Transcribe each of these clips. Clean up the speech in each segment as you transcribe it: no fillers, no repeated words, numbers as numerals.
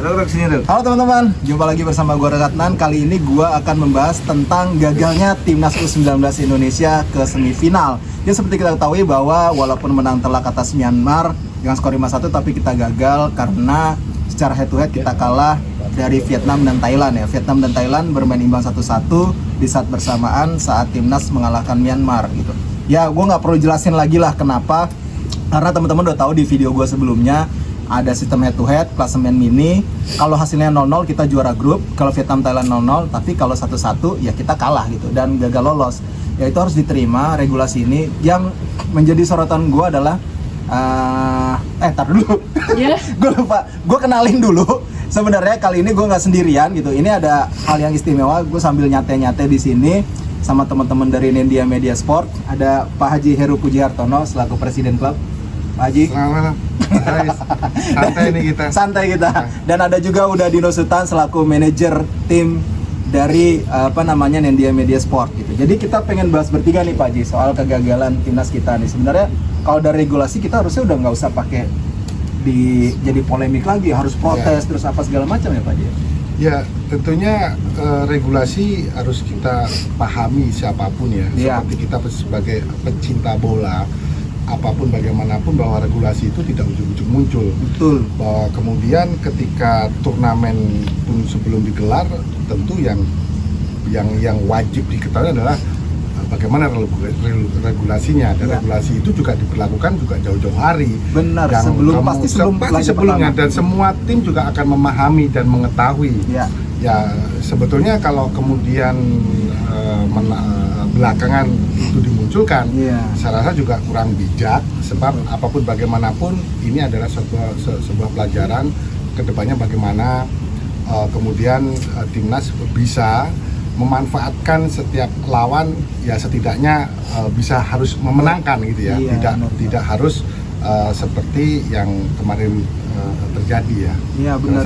Halo teman-teman, jumpa lagi bersama gue Ratnan. Kali ini gue akan membahas tentang gagalnya Timnas U19 Indonesia ke semifinal. Ya seperti kita ketahui bahwa walaupun menang telak atas Myanmar dengan skor 5-1, tapi kita gagal karena secara head to head kita kalah dari Vietnam dan Thailand ya. Vietnam dan Thailand bermain imbang 1-1 di saat bersamaan saat Timnas mengalahkan Myanmar gitu. Ya gue nggak perlu jelasin lagi lah kenapa, karena teman-teman udah tahu di video gue sebelumnya ada sistem head to head, klasemen mini. Kalau hasilnya 0-0 kita juara grup, kalau Vietnam Thailand 0-0, tapi kalau 1-1 ya kita kalah gitu dan gagal lolos. Ya itu harus diterima regulasi ini. Yang menjadi sorotan gue adalah tar dulu. Yeah. Gue lupa, gue kenalin dulu. Sebenarnya kali ini gue nggak sendirian gitu. Ini ada hal yang istimewa. Gue sambil nyate-nyate di sini sama teman-teman dari Nendia Media Sport. Ada Pak Haji Heru Pujihartono selaku Presiden Klub. Pak Haji. Selamat. Santai nih kita. Santai kita. Dan ada juga udah Dino Sultan selaku manajer tim dari Nendia Media Sport gitu. Jadi kita pengen bahas bertiga nih Pak Haji soal kegagalan timnas kita nih. Sebenarnya kalau dari regulasi kita harusnya udah nggak usah pakai jadi polemik lagi, harus protes terus apa segala macam ya Pak Haji. Ya tentunya regulasi harus kita pahami siapapun ya. Seperti kita sebagai pecinta bola, apapun bagaimanapun bahwa regulasi itu tidak ujung-ujung muncul. Betul. Bahwa kemudian ketika turnamen pun sebelum digelar, tentu yang wajib diketahui adalah bagaimana regulasinya. Dan regulasi itu juga diberlakukan juga jauh-jauh hari. Benar. Sebelumnya dan semua tim juga akan memahami dan mengetahui. Ya sebetulnya kalau kemudian belakangan itu dimunculkan, saya rasa juga kurang bijak, sebab apapun bagaimanapun ini adalah sebuah pelajaran kedepannya bagaimana kemudian timnas bisa memanfaatkan setiap lawan, ya setidaknya bisa harus memenangkan gitu ya, tidak harus seperti yang kemarin terjadi ya. Iya benar.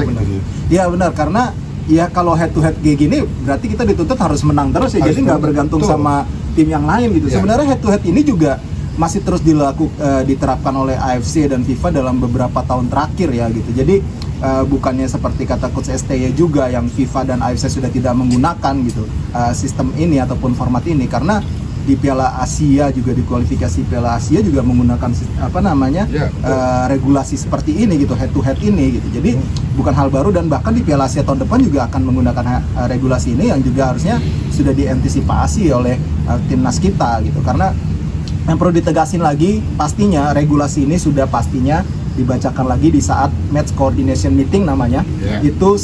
Iya benar, karena ya kalau head to head kayak gini berarti kita dituntut harus menang terus ya, jadi nggak bergantung sama tim yang lain gitu. Sebenarnya head to head ini juga masih terus diterapkan oleh AFC dan FIFA dalam beberapa tahun terakhir ya gitu. Jadi bukannya seperti kata Coach STY juga yang FIFA dan AFC sudah tidak menggunakan gitu sistem ini ataupun format ini, karena di Piala Asia juga, di kualifikasi Piala Asia juga menggunakan regulasi seperti ini gitu, head to head ini gitu. Jadi bukan hal baru, dan bahkan di Piala Asia tahun depan juga akan menggunakan regulasi ini yang juga harusnya sudah diantisipasi oleh timnas kita gitu. Karena yang perlu ditegasin lagi, pastinya regulasi ini sudah pastinya dibacakan lagi di saat match coordination meeting namanya. Itu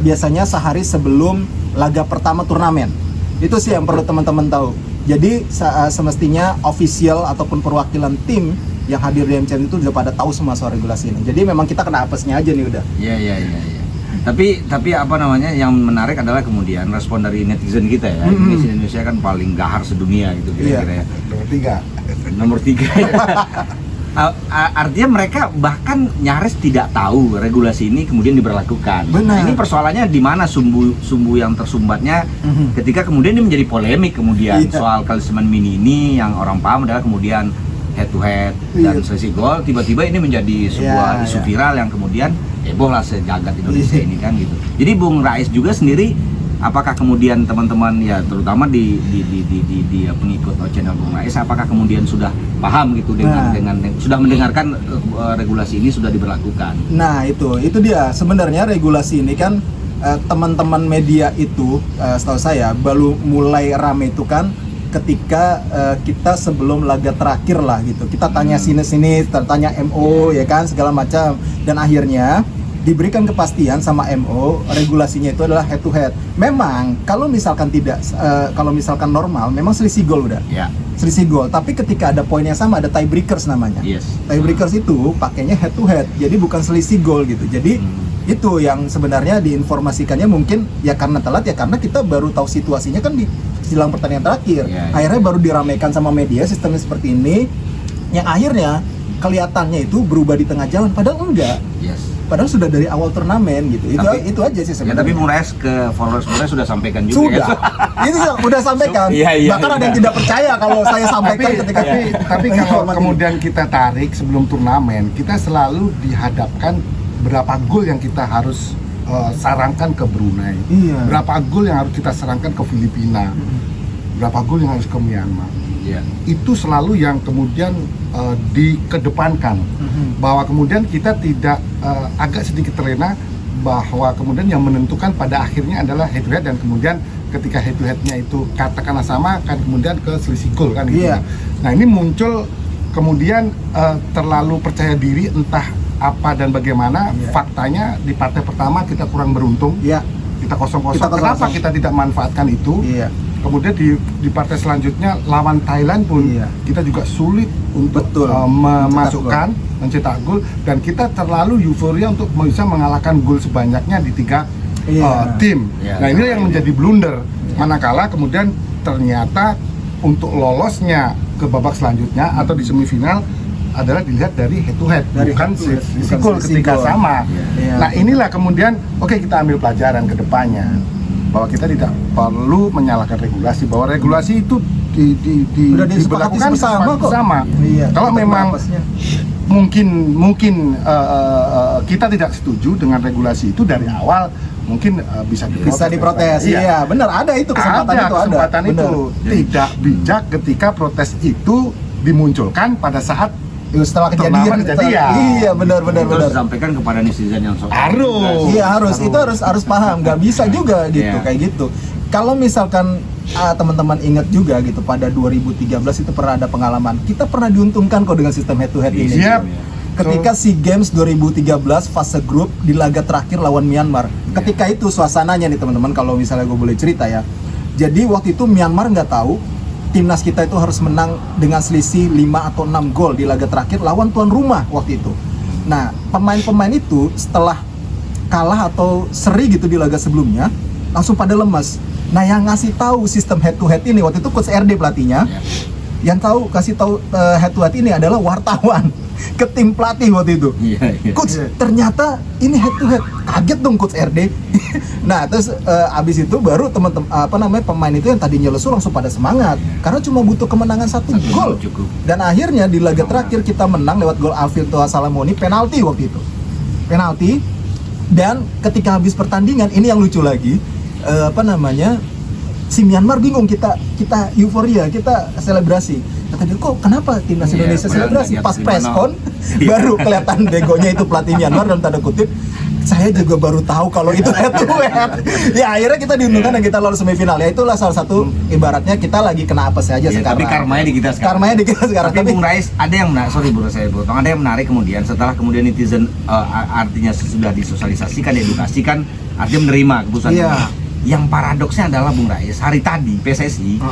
biasanya sehari sebelum laga pertama turnamen. Itu sih yang perlu teman-teman tahu. Jadi semestinya official ataupun perwakilan tim yang hadir di MCN itu udah pada tahu semua soal regulasi ini. Jadi memang kita kena apesnya aja nih udah. Iya. Tapi yang menarik adalah kemudian respon dari netizen kita ya. Indonesia kan paling gahar sedunia gitu kira-kira ya. Nomor 3. Artinya mereka bahkan nyaris tidak tahu regulasi ini kemudian diberlakukan. Nah, ini persoalannya di mana sumbu yang tersumbatnya ketika kemudian ini menjadi polemik kemudian soal klasemen mini ini, yang orang paham adalah kemudian head to head dan selisih gol, tiba-tiba ini menjadi sebuah isu viral yang kemudian heboh lah sejagat Indonesia ini kan gitu. Jadi Bung Rais juga sendiri, apakah kemudian teman-teman ya terutama di pengikut channel Bung Rais, apakah kemudian sudah paham gitu dengan sudah mendengarkan regulasi ini sudah diberlakukan? Nah itu dia sebenarnya regulasi ini kan teman-teman media itu setahu saya baru mulai rame itu kan ketika kita sebelum laga terakhir lah gitu, kita tanya sini tanya MO ya kan segala macam, dan akhirnya diberikan kepastian sama MO regulasinya itu adalah head to head. Memang kalau misalkan normal memang selisih gol udah. Selisih gol, tapi ketika ada poin yang sama ada tiebreakers namanya. Tiebreakers itu pakainya head to head. Jadi bukan selisih gol gitu. Jadi itu yang sebenarnya diinformasikannya mungkin ya karena telat ya, karena kita baru tahu situasinya kan di silang pertandingan terakhir. Akhirnya baru diramaikan sama media sistemnya seperti ini, yang akhirnya kelihatannya itu berubah di tengah jalan, padahal enggak. Padahal sudah dari awal turnamen gitu. Itu aja sih sebenarnya. Ya, tapi Bung Rais ke followers sudah sampaikan juga. Sudah. Itu udah sampaikan. Bahkan ada yang tidak percaya kalau saya sampaikan tapi kalau kemudian kita tarik sebelum turnamen, kita selalu dihadapkan berapa gol yang kita harus sarankan ke Brunei, berapa gol yang harus kita sarankan ke Filipina, berapa gol yang harus ke Myanmar. Itu selalu yang kemudian dikedepankan, bahwa kemudian kita tidak agak sedikit terlena, bahwa kemudian yang menentukan pada akhirnya adalah head to head, dan kemudian ketika head to headnya itu katakanlah sama, kan kemudian ke selisih gol kan gitu. Nah ini muncul kemudian terlalu percaya diri entah apa dan bagaimana. Faktanya di partai pertama kita kurang beruntung, kita 0-0. Kenapa kita tidak manfaatkan itu? Kemudian di partai selanjutnya lawan Thailand pun kita juga sulit untuk memasukkan, mencetak gol, dan kita terlalu euforia untuk bisa mengalahkan gol sebanyaknya di 3 tim. Nah ini yang menjadi blunder, manakala kemudian ternyata untuk lolosnya ke babak selanjutnya atau di semifinal adalah dilihat dari head to head, bukan gol ketika sama. Nah inilah kemudian kita ambil pelajaran ke depannya, bahwa kita tidak perlu menyalahkan regulasi, bahwa regulasi itu diberlakukan bersama. Kalau memang mungkin kita tidak setuju dengan regulasi itu dari awal, mungkin bisa diprotes. Iya, benar, ada itu kesempatan itu. Tidak bijak ketika protes itu dimunculkan pada saat setelah kejadian. Iya, benar. Harus disampaikan kepada netizen yang harus. Itu harus paham. Nggak bisa juga gitu kayak gitu. Kalau misalkan teman-teman ingat juga gitu, pada 2013 itu pernah ada pengalaman. Kita pernah diuntungkan kok dengan sistem head to head ini. Ketika SEA Games 2013 fase grup di laga terakhir lawan Myanmar. Ketika itu suasananya nih teman-teman, kalau misalnya gue boleh cerita ya. Jadi waktu itu Myanmar nggak tahu timnas kita itu harus menang dengan selisih 5 atau 6 gol di laga terakhir lawan tuan rumah waktu itu. Nah, pemain-pemain itu setelah kalah atau seri gitu di laga sebelumnya, langsung pada lemas. Nah, yang ngasih tahu sistem head to head ini waktu itu coach RD pelatihnya. Yang kasih tahu head to head ini adalah wartawan ke tim pelatih waktu itu. Coach, ternyata ini head to head. Kaget dong coach RD. Nah, terus abis itu baru teman-teman pemain itu yang tadinya lesu langsung pada semangat karena cuma butuh kemenangan 1 gol. Dan akhirnya di laga terakhir kita menang lewat gol Alfilto Salamoni, penalti waktu itu. Penalti. Dan ketika habis pertandingan, ini yang lucu lagi, si Myanmar bingung, kita euforia, kita selebrasi. Kata dia, kok kenapa timnas Indonesia selebrasi? Pas preskon baru kelihatan begonya itu pelatih Myanmar dalam tanda kutip. Saya juga baru tahu kalau itu head to head. Ya akhirnya kita diuntungkan dan kita lolos semifinal. Ya itulah salah satu ibaratnya kita lagi kena apa saja sekarang. Tapi karmanya di kita sekarang. Tapi Bung Rais, ada yang menarik, sorry bro saya potong, ada yang menarik kemudian setelah kemudian netizen artinya sudah disosialisasikan, diedukasikan, artinya menerima keputusan itu. Yang paradoksnya adalah Bung Rais, hari tadi PSSI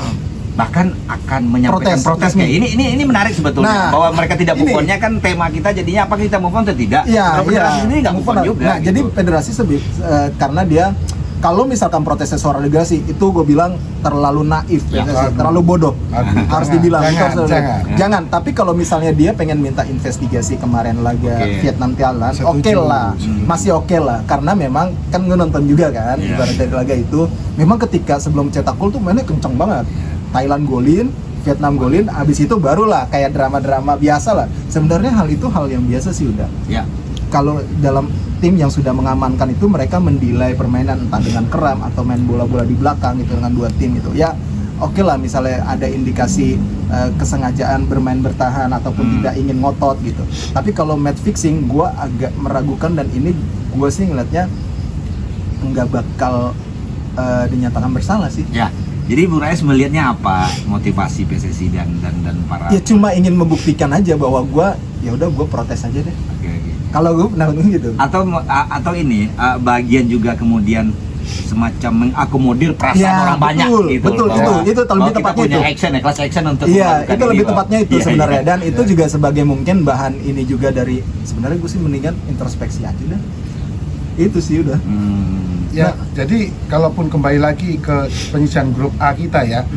bahkan akan menyampaikan protesnya. Ini menarik sebetulnya, bahwa mereka tidak move on-nya kan tema kita jadinya apa kita move on atau tidak. Federasi ini nggak move on juga. Nah, gitu. jadi federasi karena dia kalau misalkan protesnya soal regulasi itu gue bilang terlalu naif, terlalu bodoh. Harus dibilang jangan. Tapi kalau misalnya dia pengen minta investigasi kemarin laga Vietnam Thailand, masih oke lah, karena memang kan gue nonton juga kan ibarat dari laga itu, memang ketika sebelum cetak gol tuh mainnya kenceng banget. Thailand golin, Vietnam golin, abis itu barulah kayak drama-drama biasa lah. Sebenarnya hal itu hal yang biasa sih udah. Kalau dalam tim yang sudah mengamankan itu, mereka mendelay permainan entah dengan keram atau main bola-bola di belakang gitu dengan 2 tim gitu. Ya oke lah, misalnya ada indikasi kesengajaan bermain bertahan ataupun tidak ingin ngotot gitu. Tapi kalau match fixing, gue agak meragukan, dan ini gue sih ngeliatnya nggak bakal dinyatakan bersalah sih. Jadi Bung Rais melihatnya apa motivasi PSSI dan para? Ya cuma ingin membuktikan aja bahwa gue protes aja deh. Kalau gue gitu. Atau ini bagian juga kemudian semacam mengakomodir perasaan orang banyak gitu. Betul, itu lebih tepatnya punya action ya, class action untuk itu lebih tepatnya itu sebenarnya. Dan itu juga sebagai mungkin bahan ini juga dari, sebenarnya gue sih mendingan introspeksi aja dah. Itu sih udah. Jadi kalaupun kembali lagi ke penyisian grup A kita ya,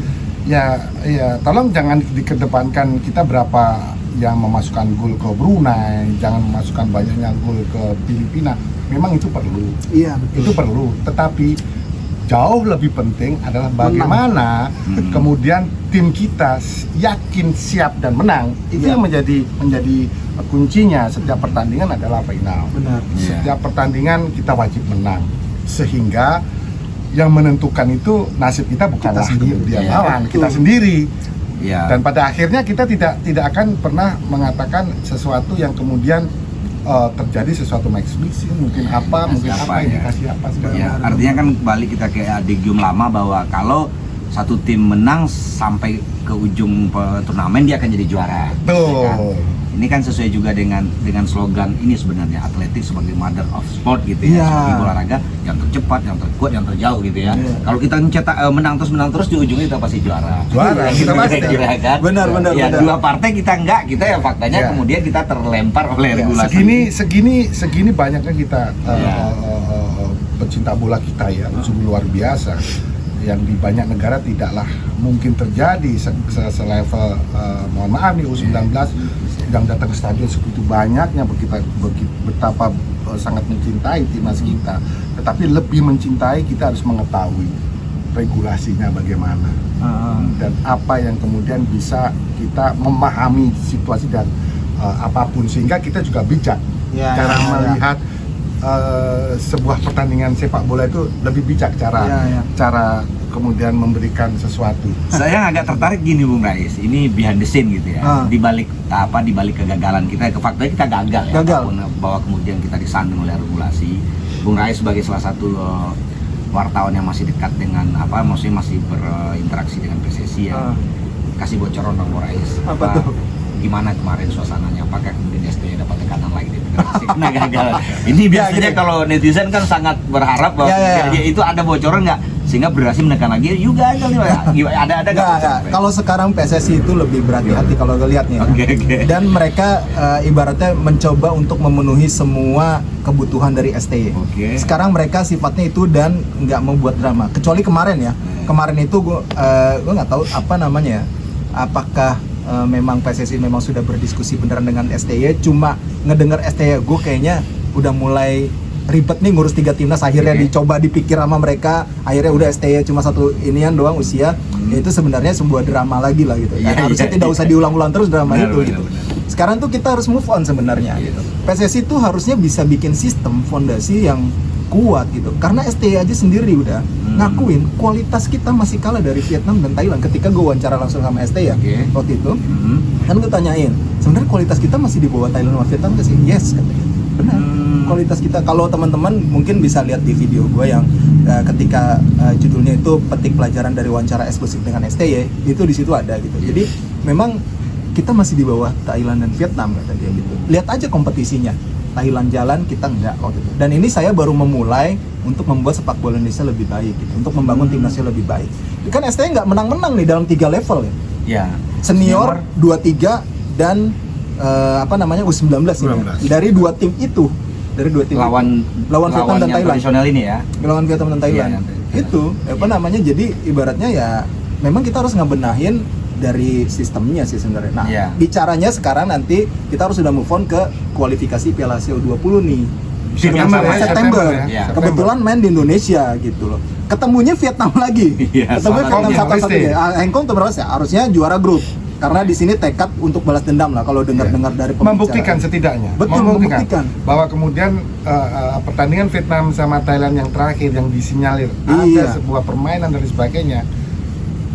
tolong jangan dikedepankan kita berapa yang memasukkan gol ke Brunei, jangan memasukkan banyaknya gol ke Filipina. Memang itu perlu. Betul. Itu perlu. Tetapi jauh lebih penting adalah bagaimana kemudian tim kita yakin siap dan menang, itu Iya. yang menjadi kuncinya. Setiap pertandingan adalah final. Benar. Setiap pertandingan kita wajib menang, sehingga yang menentukan itu nasib kita bukanlah sendiri. kemudian Iya. lawan, kita sendiri. Ya. Dan pada akhirnya kita tidak akan pernah mengatakan sesuatu yang kemudian terjadi sesuatu match fixing, mungkin apa, mungkin Siapa, apa, ya? indikasi apa segala Ya, macam. artinya kan balik kita ke adigium lama bahwa kalau satu tim menang sampai ke ujung turnamen dia akan jadi juara. Betul. Ya kan? Ini kan sesuai juga dengan slogan ini sebenarnya, atletik sebagai mother of sport gitu ya. Iya. Sebagai olahraga yang tercepat, yang terkuat, yang terjauh gitu ya. Iya. Kalau kita mencetak menang terus di ujungnya kita pasti juara. Juara, kita pasti. Kira-kira kan? Benar, Ya, benar. dua partai kita enggak, kita ya faktanya Ya. kemudian kita terlempar oleh Ya, regulasi. segini banyaknya kita Ya. pecinta bola kita ya, sungguh luar biasa. Yang di banyak negara tidaklah mungkin terjadi selevel mohon maaf nih U19 yang datang ke stadion segitu banyaknya, betapa sangat mencintai timnas kita, tetapi lebih mencintai kita harus mengetahui regulasinya bagaimana dan apa yang kemudian bisa kita memahami situasi dan apapun, sehingga kita juga bijak Ya, cara ya, ya. melihat sebuah pertandingan sepak bola itu lebih bijak cara kemudian memberikan sesuatu. Saya agak tertarik gini Bung Rais, ini behind the scene gitu ya. Di balik kegagalan kita, ke faktanya kita gagal ya. Gagal. Apapun, bahwa kemudian kita disandung oleh regulasi. Bung Rais sebagai salah satu wartawan yang masih dekat dengan maksudnya masih berinteraksi dengan PSSI ya. Kasih bocoran dong Bung Rais. Apa tuh? Gimana kemarin suasananya? Apakah kemudian STY dapat tekanan lagi di federasi karena gagal? Ini biasanya gitu. kalau netizen kan sangat berharap bahwa Ya. itu ada bocoran nggak sehingga federasi menekan lagi. You gagal nih, Pak. Ada Enggak. Kalau sekarang PSSI itu lebih berhati-hati kalau gue lihat nih. Oke. Dan mereka ibaratnya mencoba untuk memenuhi semua kebutuhan dari STY. Oke. Sekarang mereka sifatnya itu dan nggak membuat drama. Kecuali kemarin ya. Kemarin itu gue nggak tahu apa namanya ya. Apakah memang PSSI memang sudah berdiskusi beneran dengan STY, cuma ngedengar STY gue kayaknya udah mulai ribet nih ngurus 3 timnas, akhirnya dicoba dipikir sama mereka, akhirnya udah STY cuma satu inian doang usia. Ya itu sebenarnya sebuah drama lagi lah gitu. Harusnya tidak usah diulang-ulang terus drama itu gitu. Sekarang tuh kita harus move on sebenarnya gitu. PSSI tuh harusnya bisa bikin sistem fondasi yang kuat gitu, karena STY aja sendiri udah ngakuin kualitas kita masih kalah dari Vietnam dan Thailand. Ketika gue wawancara langsung sama STY ya waktu itu, kan gue tanyain sebenarnya kualitas kita masih di bawah Thailand sama Vietnam gak sih? Yes katanya, benar. Kualitas kita, kalau teman-teman mungkin bisa lihat di video gue yang ketika judulnya itu petik pelajaran dari wawancara eksklusif dengan STY, itu di situ ada gitu. Jadi memang kita masih di bawah Thailand dan Vietnam kata dia gitu. Lihat aja kompetisinya, Thailand jalan, kita enggak waktu itu. Dan ini saya baru memulai untuk membuat sepak bola Indonesia lebih baik gitu, untuk membangun timnasnya lebih baik. Kan STY nggak menang-menang nih dalam 3 level ya. Ya. Senior 23 dan U19 ini. Dari 2 tim itu, dari 2 tim lawan Vietnam dan yang Thailand. tradisional ini ya. Lawan Vietnam dan Thailand. Iya, Itu jadi ibaratnya ya memang kita harus ngebenahin dari sistemnya sih sebenarnya. Nah, bicaranya sekarang nanti kita harus sudah move on ke kualifikasi Piala Asia U20 nih. September. Kebetulan main di Indonesia gitu loh. Ketemunya Vietnam lagi. Ketemunya Vietnam satu-satunya. Hengkong tuh berapa sih? Harusnya juara grup. Karena di sini tekad untuk balas dendam lah kalau dengar-dengar dari pembicara. Membuktikan setidaknya. Betul, membuktikan bahwa kemudian pertandingan Vietnam sama Thailand yang terakhir yang disinyalir ada sebuah permainan dan sebagainya.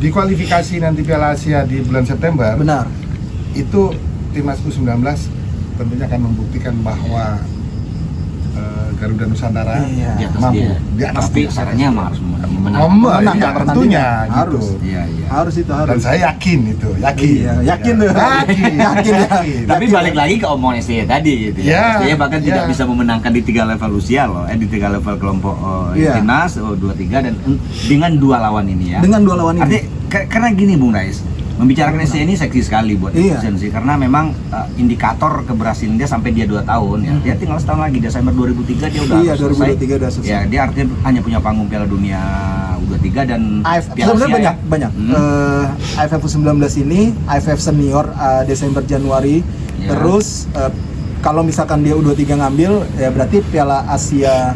Di kualifikasi nanti Piala Asia di bulan September, benar, itu timnas U19 tentunya akan membuktikan bahwa Garuda Nusantara mampu di atas. Tapi caranya harus menang tentunya harus. Gitu. Harus itu harus. Dan saya yakin itu, yakin. Tapi balik lagi ke omongan STY tadi gitu ya. STY bahkan tidak bisa memenangkan di 3 level usia loh, di 3 level kelompok timnas U23 dan dengan 2 lawan ini ya. Dengan 2 lawan ini. Artinya karena gini Bung Rais, membicarakan STY ini seksi sekali buat netizen sih, karena memang indikator keberhasilan dia sampai dia 2 tahun ya. Dia tinggal setahun lagi, Desember 2003 dia udah selesai. 2023 udah selesai. Ya, dia artinya hanya punya panggung Piala Dunia U23 dan Piala Asia. Banyak. AFF U19 ini, AFF senior Desember Januari. Terus kalau misalkan dia U23 ngambil ya berarti Piala Asia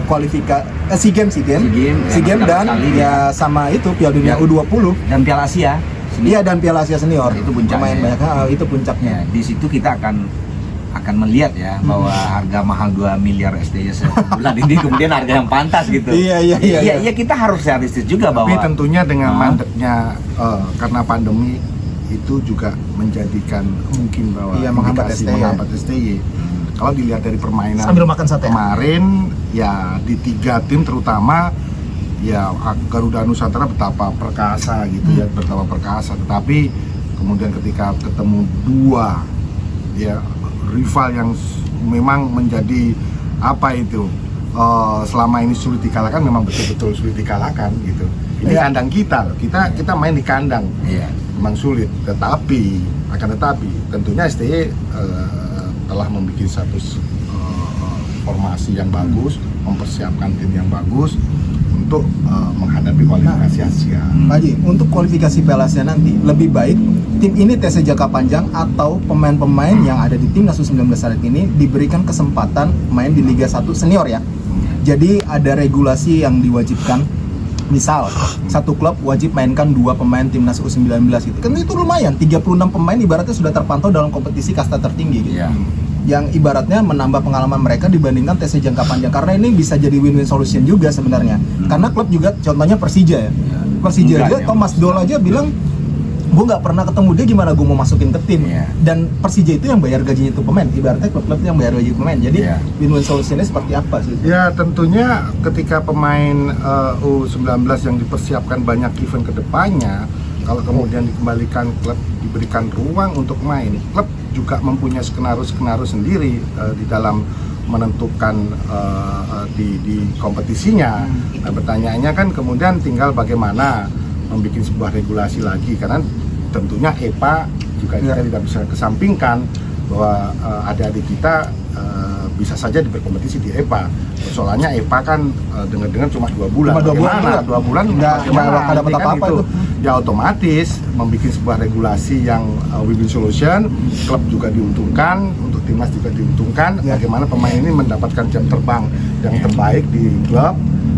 kualifikasi SEA Games dan sekali, ya sama itu Piala Dunia Ya. U20. Dan Piala Asia. Iya, dan Piala Asia Senior. Itu puncaknya. Pemain banyak, itu puncaknya. Ya, di situ kita akan melihat ya bahwa harga mahal 2 miliar STY sebulan ini kemudian harga yang pantas gitu. Iya. Kita harus realistis juga bahwa Tapi tentunya dengan mandeknya karena pandemi itu juga menjadikan mungkin bahwa Iya, menghambat indikasi STY. menghambat STY. Kalau dilihat dari permainan Sambil makan sate. kemarin ya di 3 tim terutama ya Garuda Nusantara betapa perkasa gitu ya, betapa perkasa. Tetapi kemudian ketika ketemu 2 ya rival yang memang menjadi apa itu selama ini sulit dikalahkan, memang betul-betul sulit dikalahkan gitu. Ini Iya. kandang kita loh. Kita main di kandang. Iya. Memang sulit, tetapi tentunya STY telah membuat satu formasi yang bagus, mempersiapkan tim yang bagus untuk menghadapi kualifikasi Asia. Pak Haji, untuk kualifikasi Piala Asia nanti lebih baik tim ini tes jangka panjang atau pemain-pemain yang ada di timnas U19 saat ini diberikan kesempatan main di Liga 1 senior ya. Jadi ada regulasi yang diwajibkan. Misal, satu klub wajib mainkan 2 pemain timnas U19 gitu. Kan itu lumayan, 36 pemain ibaratnya sudah terpantau dalam kompetisi kasta tertinggi gitu. Iya. Yang ibaratnya menambah pengalaman mereka dibandingkan tes jangka panjang, karena ini bisa jadi win-win solution juga sebenarnya. Karena klub juga, contohnya Persija ya. Persija Enggak, aja, ya, Thomas Doll aja bilang, gue nggak pernah ketemu dia, gimana gue mau masukin ke tim. Iya. Dan Persija itu yang bayar gajinya itu pemain, ibaratnya klub-klub yang bayar gaji pemain. Jadi Iya. win-win solutionnya seperti apa sih? Ya tentunya ketika pemain U19 yang dipersiapkan banyak event kedepannya, kalau kemudian dikembalikan klub diberikan ruang untuk main, klub juga mempunyai skenario sendiri di dalam menentukan di kompetisinya. Nah, pertanyaannya kan kemudian tinggal bagaimana membuat sebuah regulasi lagi, karena tentunya EPA juga kita tidak bisa kesampingkan bahwa adik-adik kita bisa saja berkompetisi di EPA. Soalnya EPA kan dengar-dengar cuma 2 bulan. Cuma 2 bulan, Bagaimana? 2 bulan Nggak dapat Nanti kan apa-apa itu. Ya otomatis membuat sebuah regulasi yang win-win solution, klub juga diuntungkan, untuk timnas juga diuntungkan. Ya. Bagaimana pemain ini mendapatkan jam terbang yang terbaik di klub,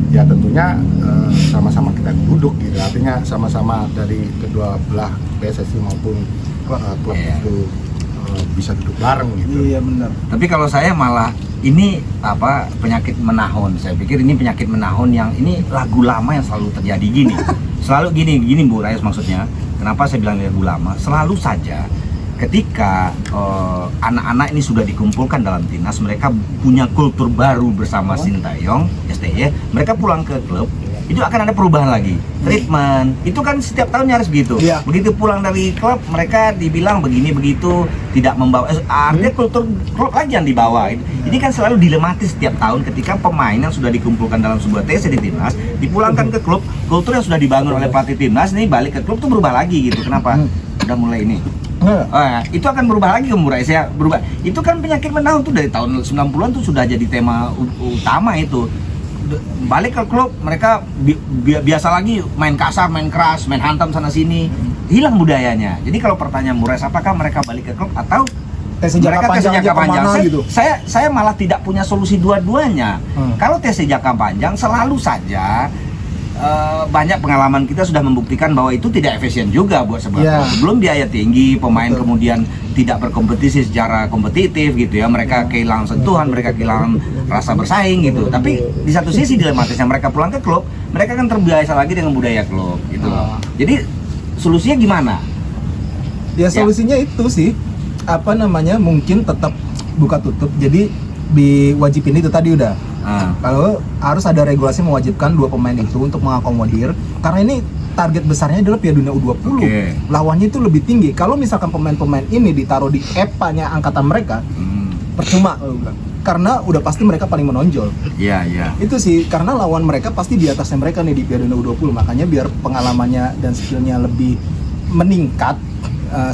ya tentunya sama-sama kita duduk gitu. Artinya sama-sama dari kedua belah PSSI maupun klub Iya. itu bisa duduk bareng gitu. Iya benar. Tapi kalau saya malah ini penyakit menahun. Saya pikir ini penyakit menahun yang ini lagu lama yang selalu terjadi gini. Selalu gini Bu Rais maksudnya. Kenapa saya bilang lagu lama? Selalu saja ketika anak-anak ini sudah dikumpulkan dalam timnas, mereka punya kultur baru bersama Sintayong, STY, mereka pulang ke klub, itu akan ada perubahan lagi, treatment, itu kan setiap tahun harus begitu. Iya. Begitu pulang dari klub, mereka dibilang begini begitu, tidak membawa, artinya kultur klub lagi yang dibawa. Ini kan selalu dilematis setiap tahun ketika pemain yang sudah dikumpulkan dalam sebuah TC di timnas, dipulangkan ke klub, kultur yang sudah dibangun oleh pelatih timnas, ini balik ke klub tuh berubah lagi gitu. Kenapa? Udah mulai ini. Itu akan berubah lagi ke Murai, saya berubah. Itu kan penyakit menahun tuh dari tahun 90-an tuh sudah jadi tema utama itu. Balik ke klub, mereka biasa lagi main kasar, main keras, main hantam sana sini, hilang budayanya. Jadi kalau pertanyaan Murai, apakah mereka balik ke klub atau Tes jangka panjang aja kemana gitu? Saya malah tidak punya solusi dua-duanya. Kalau tes jangka panjang selalu saja banyak pengalaman kita sudah membuktikan bahwa itu tidak efisien juga buat sebuah klub. Belum biaya tinggi, pemain kemudian tidak berkompetisi secara kompetitif gitu ya. Mereka kehilangan sentuhan, mereka kehilangan rasa bersaing gitu. Tapi di satu sisi dilematisnya, mereka pulang ke klub, mereka kan terbiasa lagi dengan budaya klub gitu loh. Jadi solusinya gimana? Ya solusinya itu sih, mungkin tetap buka tutup. Jadi diwajibin itu tadi udah. Kalau harus ada regulasi mewajibkan 2 pemain itu untuk mengakomodir, karena ini target besarnya adalah Piala Dunia U20. Lawannya itu lebih tinggi. Kalau misalkan pemain-pemain ini ditaruh di EPA-nya angkatan mereka, percuma karena udah pasti mereka paling menonjol. Iya. Itu sih, karena lawan mereka pasti di atasnya mereka nih di Piala Dunia U20. Makanya biar pengalamannya dan skillnya lebih meningkat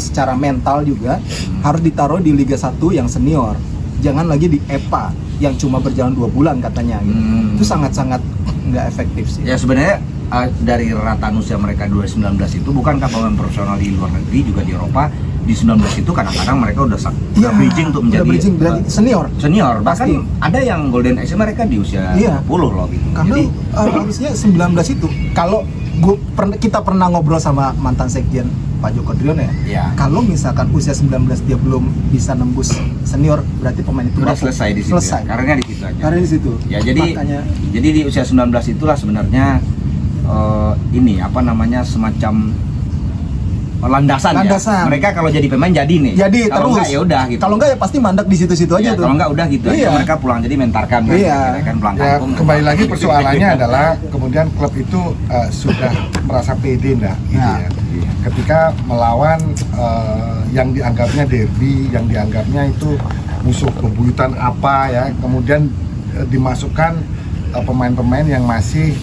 secara mental juga, harus ditaruh di Liga 1 yang senior. Jangan lagi di EPA yang cuma berjalan 2 bulan katanya gitu. Itu sangat-sangat nggak efektif sih. Ya sebenarnya dari rata usia mereka 2019 itu, bukankah pemain profesional di luar negeri juga di Eropa di 19 itu kadang-kadang mereka udah bridging untuk menjadi senior. Bahkan Pasti. ada yang golden age mereka di usia 20 loh gitu. Karena Jadi harusnya 19 itu kalau kita pernah ngobrol sama mantan sekjen Pak Joko Driono ya. Iya. Kalau misalkan usia 19 dia belum bisa nembus senior, berarti pemain itu udah bapuk. selesai di situ. Selesai. Ya. Karirnya di situ aja. Karena di situ. Ya jadi di usia 19 itulah sebenarnya ini apa namanya semacam landasan. Ya. Mereka kalau jadi pemain jadi nih. Jadi kalau terus. enggak ya udah gitu. Kalau enggak ya pasti mandek di situ-situ aja Ya, tuh. kalau enggak udah gitu aja mereka pulang jadi mentarkan kan. Kan pulang Ya, kampung. kembali lagi persoalannya adalah kemudian klub itu sudah merasa pede enggak gitu ya. Ketika melawan yang dianggapnya derby, yang dianggapnya itu musuh bebuyutan apa ya, kemudian dimasukkan pemain-pemain yang masih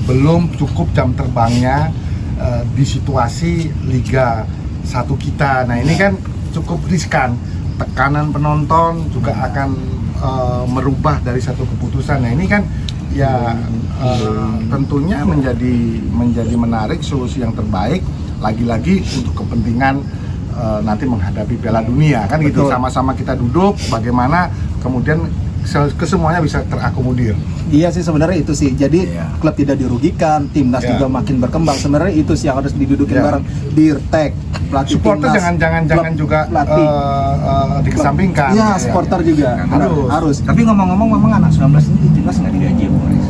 belum cukup jam terbangnya di situasi Liga 1 kita. Nah ini kan cukup riskan, tekanan penonton juga akan merubah dari satu keputusan. Nah ini kan ya tentunya menjadi menarik, solusi yang terbaik lagi-lagi untuk kepentingan nanti menghadapi Piala Dunia kan. Betul. Gitu, sama-sama kita duduk bagaimana kemudian kesemuanya bisa terakomodir. Iya sih sebenarnya itu sih. Jadi klub tidak dirugikan, timnas juga makin berkembang. Sebenarnya itu sih yang harus didudukin bareng. Dirtek, pelatih supporter timnas. jangan juga dikesampingkan. Iya, supporter juga harus. Tapi ngomong-ngomong memang anak 19 ini di timnas nggak digaji ya, Bung Aris?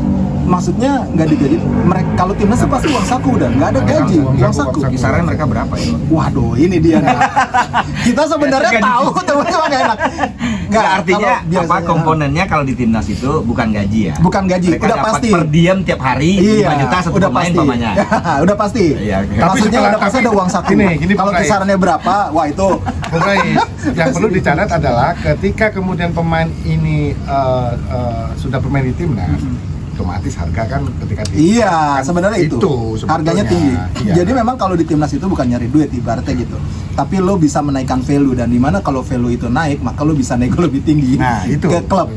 Maksudnya nggak digaji. Mereka kalau timnas itu pasti uang saku udah, nggak ada gaji, uang saku. Kisaran mereka berapa ya? Waduh, ini dia. Kita sebenarnya tahu, tapi nggak enak. Nggak, artinya apa komponennya kalau di timnas itu bukan gaji ya? Bukan gaji, mereka udah dapat pasti. Per diem tiap hari 5 juta satu udah pemain pasti. pemainnya. Udah pasti. Iya, Tapi maksudnya udah pasti ada uang saku. Kalau kisarannya berapa? Wah itu. Yang perlu dicatat adalah ketika kemudian pemain ini sudah bermain di timnas, otomatis harga kan ketika iya kan sebenarnya itu harganya tinggi. Iya. Jadi memang kalau di timnas itu bukan nyari duit ibaratnya gitu, tapi lo bisa menaikkan value, dan dimana kalau value itu naik maka lo bisa nego lebih tinggi ke klub.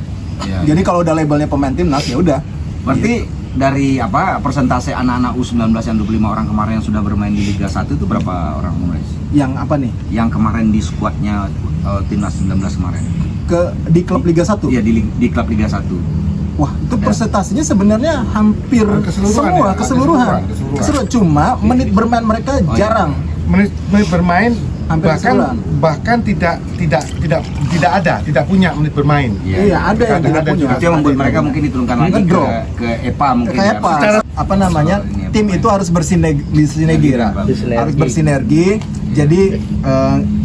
Iya. Jadi kalau udah labelnya pemain timnas ya udah. Berarti dari apa persentase anak-anak U19 yang 25 orang kemarin yang sudah bermain di Liga 1 itu berapa orang, Bung Rais? Yang apa nih? Yang kemarin di skuadnya timnas 19 kemarin. Di klub Liga 1? Iya di klub Liga 1. Wah, itu presentasinya sebenarnya hampir semua keseluruhan. Cuma menit bermain mereka jarang. Menit bermain hampir bahkan tidak punya menit bermain. Iya, ada yang tidak punya. Itu yang membuat mereka mungkin diturunkan lagi ke EPA mungkin. Ke EPA. Apa namanya? Tim itu harus bersinergi. Harus bersinergi. Jadi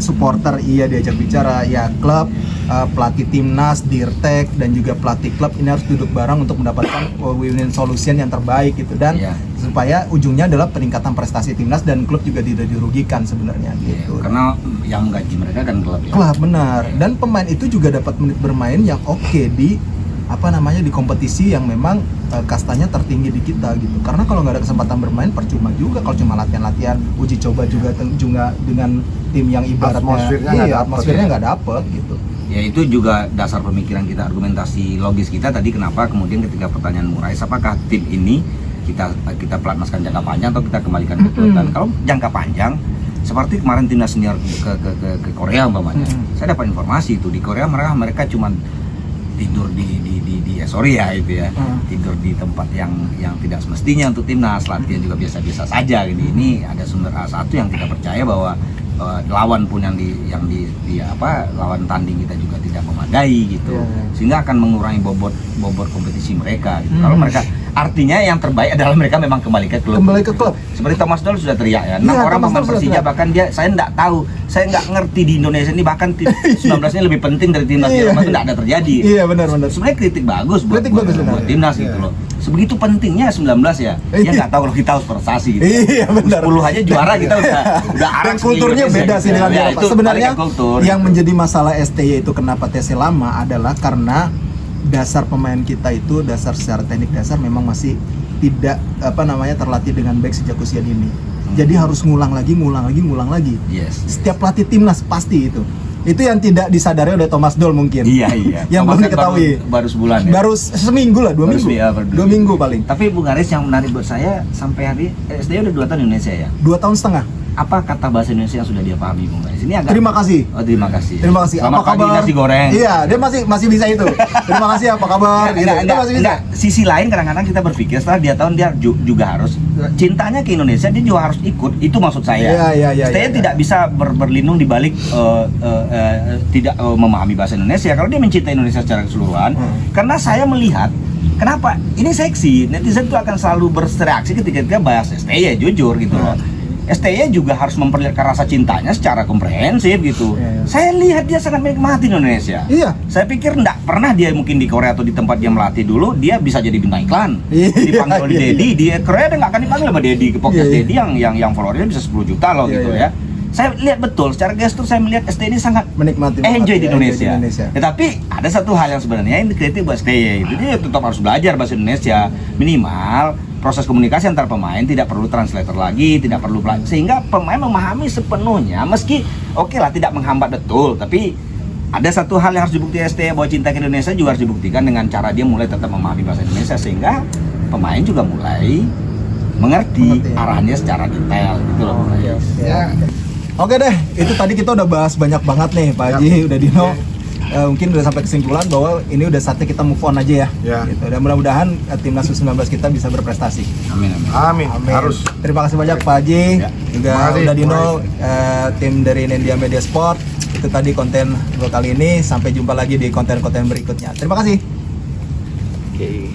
supporter diajak bicara, ya klub, pelatih timnas, dirtek dan juga pelatih klub ini harus duduk bareng untuk mendapatkan win-win solution yang terbaik gitu, dan supaya ujungnya adalah peningkatan prestasi timnas dan klub juga tidak dirugikan sebenarnya gitu. Karena yang gaji mereka kan klub ya. Klub benar. Dan pemain itu juga dapat menit bermain yang oke di di kompetisi yang memang kastanya tertinggi di kita gitu. Karena kalau nggak ada kesempatan bermain percuma juga kalau cuma latihan-latihan, uji coba juga dengan tim yang ibaratnya atmosfernya nggak dapet gitu. Ya itu juga dasar pemikiran kita, argumentasi logis kita tadi kenapa kemudian ketika pertanyaan Murais, apakah tim ini kita pelatnaskan jangka panjang atau kita kembalikan ke klub. Dan kalau jangka panjang seperti kemarin timnas senior ke Korea umpamanya. Saya dapat informasi itu di Korea mereka cuma tidur di tidur di tempat yang tidak semestinya untuk timnas, latihan juga biasa-biasa saja gitu. Ini ada sumber satu yang kita percaya bahwa lawan pun yang lawan tanding kita juga tidak memadai gitu, sehingga akan mengurangi bobot kompetisi mereka gitu. Kalau mereka artinya yang terbaik adalah mereka memang kembali ke klub. Seperti Thomas Doll sudah teriak ya, 6 orang pemain Persija, bahkan saya nggak ngerti di Indonesia ini bahkan 19 ini lebih penting dari timnas itu tidak ada terjadi. Iya benar. Sebenarnya kritik bagus buat timnas gitu loh. Sebegitu pentingnya 19 ya. Ya nggak tahu kalau kita harus prestasi gitu. Iya benar. 10 aja juara kita udah arang. Kulturnya beda sih dengan Eropa. Sebenarnya yang gitu. menjadi masalah STY itu kenapa TC lama adalah karena dasar pemain kita itu, dasar secara teknik dasar memang masih tidak terlatih dengan baik sejak usia dini. Jadi harus ngulang lagi. Yes. Setiap pelatih timnas pasti itu yang tidak disadari oleh Thomas Doll mungkin. Iya. Yang belum diketahui. Baru sebulan ya. Baru seminggu lah, 2 minggu. 2 minggu paling. Tapi Bung Aris, yang menarik buat saya sampai hari SDY udah 2 tahun di Indonesia ya. 2 tahun setengah. apa kata bahasa Indonesia yang sudah dia pahami, Bung Rais? Ini agak Terima kasih. Oh, terima kasih. Terima kasih. Selamat Apa pagi, kabar? nasi goreng. Iya, dia masih bisa itu. Terima kasih, apa kabar? Gitu. Itu masih bisa. Sisi lain kadang-kadang kita berpikir setelah dia tahu dia juga harus cintanya ke Indonesia, dia juga harus ikut. Itu maksud saya. Iya. Saya tidak bisa berlindung di balik tidak memahami bahasa Indonesia kalau dia mencintai Indonesia secara keseluruhan. Karena saya melihat kenapa ini seksi, netizen itu akan selalu bereaksi ketika dia bahas STY, jujur gitu loh. STY juga harus memperlihatkan rasa cintanya secara komprehensif gitu. Saya lihat dia sangat menikmati Indonesia. Iya. Saya pikir enggak pernah dia mungkin di Korea atau di tempat dia melatih dulu, dia bisa jadi bintang iklan. Dipanggil oleh Dedi, di Korea dia nggak akan dipanggil sama Dedi ke podcast Dedi yang followernya bisa 10 juta loh gitu ya. Saya lihat betul, secara gestur saya melihat STY ini sangat menikmati enjoy di Indonesia. Tetapi ada satu hal yang sebenarnya ini kritik buat STY itu, dia tetap harus belajar bahasa Indonesia minimal. Proses komunikasi antar pemain tidak perlu translator lagi, tidak perlu sehingga pemain memahami sepenuhnya, meski oke lah tidak menghambat betul, tapi ada satu hal yang harus dibuktikan STY bahwa cinta ke Indonesia juga harus dibuktikan dengan cara dia mulai tetap memahami bahasa Indonesia sehingga pemain juga mulai mengerti arahannya secara detail gitu loh. Oke deh, itu tadi kita udah bahas banyak banget nih Pak Haji, udah Dino. Mungkin udah sampai kesimpulan bahwa ini udah saatnya kita move on aja ya. Gitu. Dan mudah-mudahan timnas U19 kita bisa berprestasi. Amin. Harus. Terima kasih banyak Pak Haji, juga udah Dino, tim dari India Media Sport. Itu tadi konten kali ini. Sampai jumpa lagi di konten-konten berikutnya. Terima kasih. Oke.